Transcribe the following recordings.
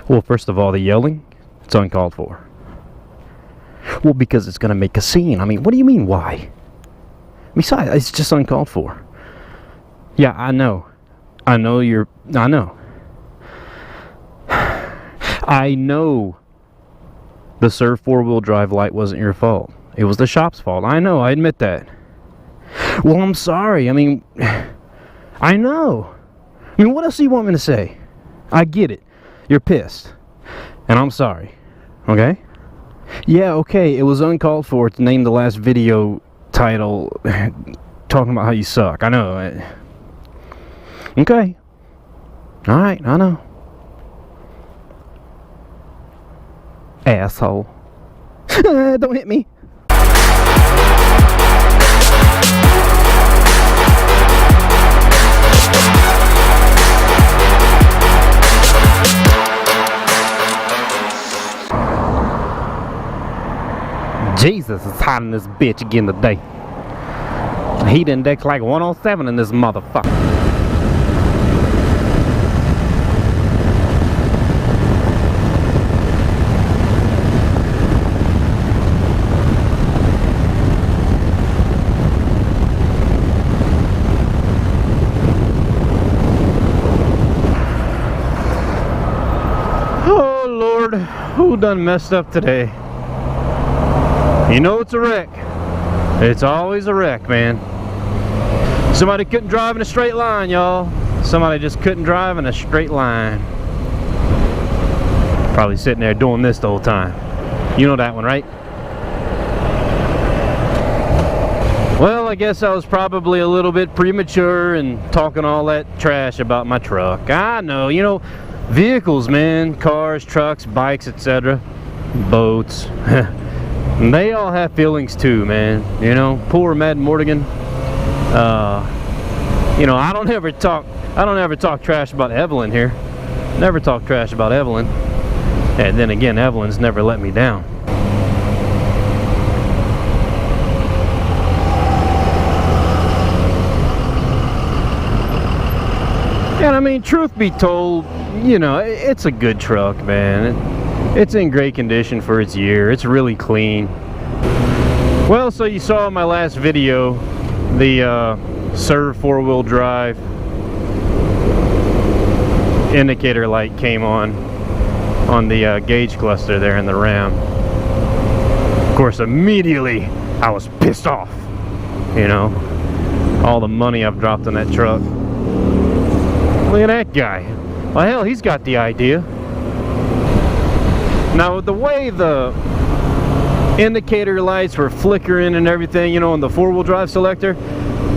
Well, first of all, the yelling, it's uncalled for. Well, because it's going to make a scene. I mean, what do you mean, why? Besides, it's just uncalled for. Yeah, I know. I know. I know the Surf 4-wheel drive light wasn't your fault. It was the shop's fault. I know, I admit that. Well, I'm sorry. I mean, I know. I mean, what else do you want me to say? I get it. You're pissed. And I'm sorry. Okay? Yeah, okay, it was uncalled for to name the last video title talking about how you suck. I know. Okay. Alright, I know. Asshole. Don't hit me. Jesus, it's hot in this bitch again today. Heat index like 107 in this motherfucker. Oh Lord, who done messed up today? You know it's a wreck. It's always a wreck, man. Somebody couldn't drive in a straight line, y'all. Somebody just couldn't drive in a straight line. Probably sitting there doing this the whole time. You know that one, right? Well, I guess I was probably a little bit premature and talking all that trash about my truck. I know, you know, vehicles, man. Cars, trucks, bikes, etc. Boats. They all have feelings too, man. You know, poor Mad Mortigan. You know, I don't ever talk trash about Evelyn here. Never talk trash about Evelyn. And then again, Evelyn's never let me down. And I mean, truth be told, you know, it's a good truck, man. It's in great condition for its year. It's really clean. Well, so you saw in my last video the Surf 4-wheel drive indicator light came on the gauge cluster there in the Ram. Of course, immediately I was pissed off. You know, all the money I've dropped on that truck. Look at that guy. Well, hell, he's got the idea. Now, the way the indicator lights were flickering and everything, you know, in the 4-wheel drive selector,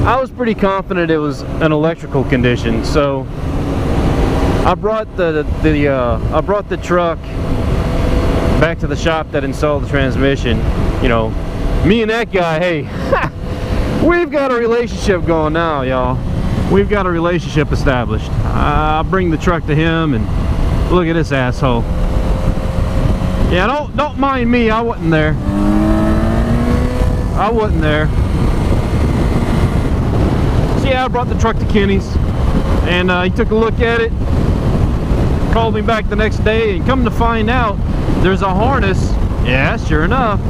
I was pretty confident it was an electrical condition. So I brought the truck back to the shop that installed the transmission. You know, me and that guy, hey, we've got a relationship going now, y'all. We've got a relationship established. I bring the truck to him, and look at this asshole. Yeah, don't mind me. I wasn't there. I wasn't there. So yeah, I brought the truck to Kenny's, and he took a look at it. Called me back the next day, and come to find out, there's a harness. Yeah, sure enough,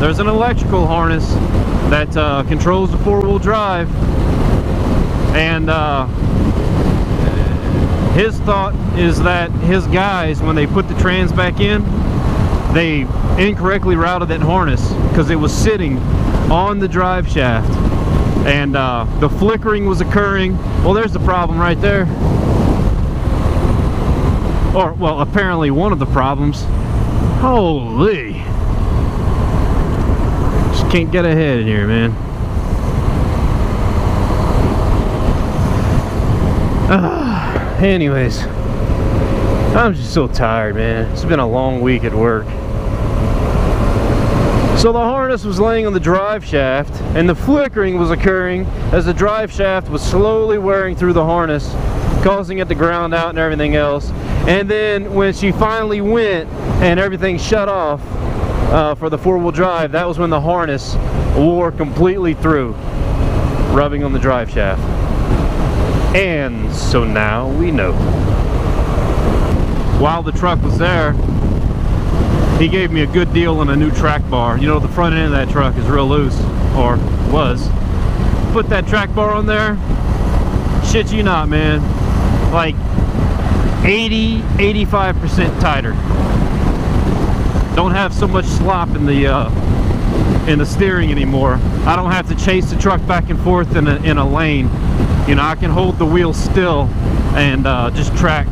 there's an electrical harness that controls the 4-wheel drive. And his thought is that his guys, when they put the trans back in, they incorrectly routed that harness because it was sitting on the drive shaft, and the flickering was occurring. Well, there's the problem right there. Or, well, apparently one of the problems. Holy, just can't get ahead in here, man. Anyways, I'm just so tired, man. It's been a long week at work. So the harness was laying on the drive shaft, and the flickering was occurring as the drive shaft was slowly wearing through the harness, causing it to ground out and everything else. And then when she finally went and everything shut off for the 4-wheel drive, that was when the harness wore completely through, rubbing on the drive shaft. And so now we know. while the truck was there, he gave me a good deal on a new track bar. You know, the front end of that truck is real loose, or was. Put that track bar on there, shit you not, man, like 80-85% tighter. Don't have so much slop in the steering anymore. I don't have to chase the truck back and forth in a lane. You know, I can hold the wheel still and just track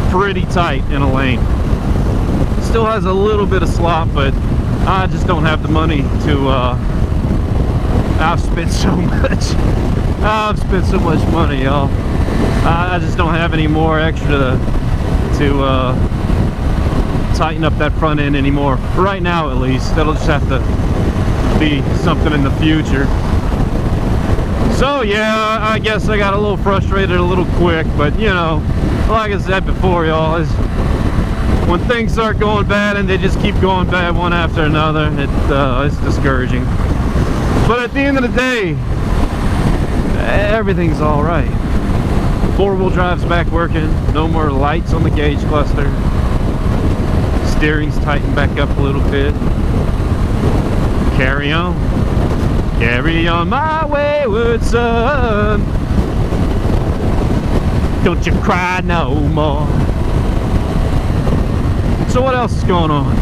pretty tight in a lane. Still has a little bit of slop, but I just don't have the money to I've spent so much. I've spent so much money, y'all. I just don't have any more extra to tighten up that front end anymore. Right now, at least. That'll just have to be something in the future. So yeah, I guess I got a little frustrated a little quick, but you know, like I said before, y'all, is when things start going bad and they just keep going bad one after another, it's discouraging. But at the end of the day, everything's all right. Four-wheel drive's back working. No more lights on the gauge cluster. Steering's tightened back up a little bit. Carry on. Carry on, my wayward son. Don't you cry no more. So what else is going on?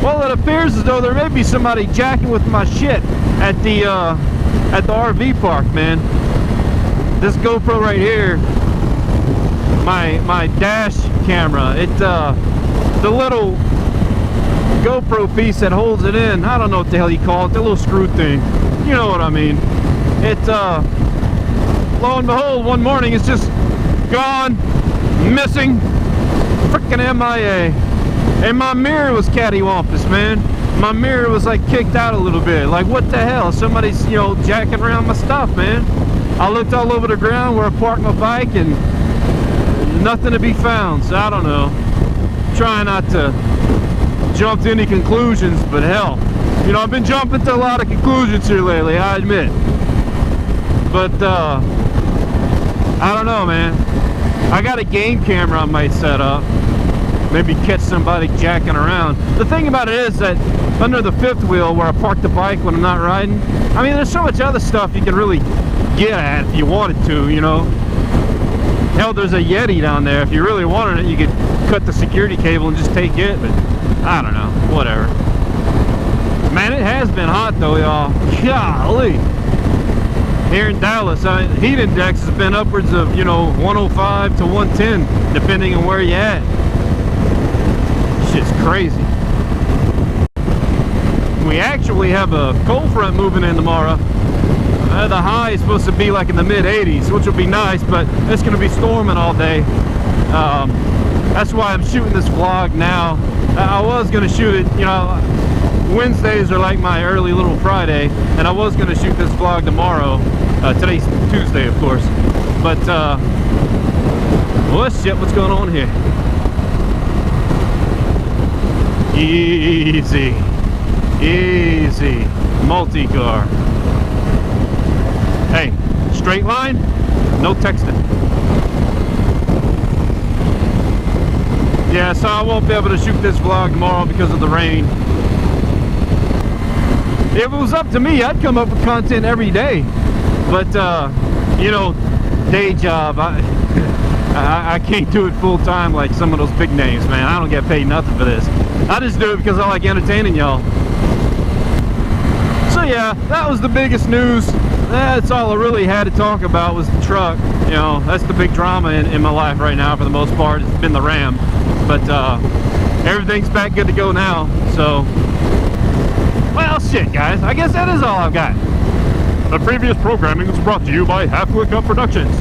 Well, it appears as though there may be somebody jacking with my shit at the RV park, man. This GoPro right here, my dash camera, the little GoPro piece that holds it in, I don't know what the hell you call it, the little screw thing, you know what I mean. Lo and behold, one morning it's just gone, missing, freaking MIA. And my mirror was cattywampus, man. My mirror was like kicked out a little bit. Like, what the hell? Somebody's, you know, jacking around my stuff, man. I looked all over the ground where I parked my bike and nothing to be found. So I don't know. Trying not to jump to any conclusions, but hell, you know, I've been jumping to a lot of conclusions here lately, I admit. But I don't know, man. I got a game camera I might set up. Maybe catch somebody jacking around. The thing about it is that under the fifth wheel where I park the bike when I'm not riding, I mean, there's so much other stuff you can really get at if you wanted to, you know. Hell, there's a Yeti down there. If you really wanted it, you could cut the security cable and just take it, but I don't know, whatever. Man, it has been hot though, y'all. Golly. Here in Dallas, heat index has been upwards of, you know, 105 to 110, depending on where you're at. Shit's crazy. We actually have a cold front moving in tomorrow. The high is supposed to be like in the mid-80s, which will be nice, but it's going to be storming all day. That's why I'm shooting this vlog now. I was going to shoot it, you know, Wednesdays are like my early little Friday, and I was going to shoot this vlog tomorrow. Today's Tuesday, of course. But, well, shit, what's going on here? Easy. Easy. Multi-car. Hey, straight line, no texting. Yeah, so I won't be able to shoot this vlog tomorrow because of the rain. If it was up to me, I'd come up with content every day. But, you know, day job, I can't do it full time like some of those big names, man. I don't get paid nothing for this. I just do it because I like entertaining y'all. So yeah, that was the biggest news. That's all I really had to talk about was the truck. You know, that's the big drama in my life right now for the most part. It's been the Ram. But everything's back good to go now. So, well, shit, guys. I guess that is all I've got. The previous programming was brought to you by Half Click Up Productions.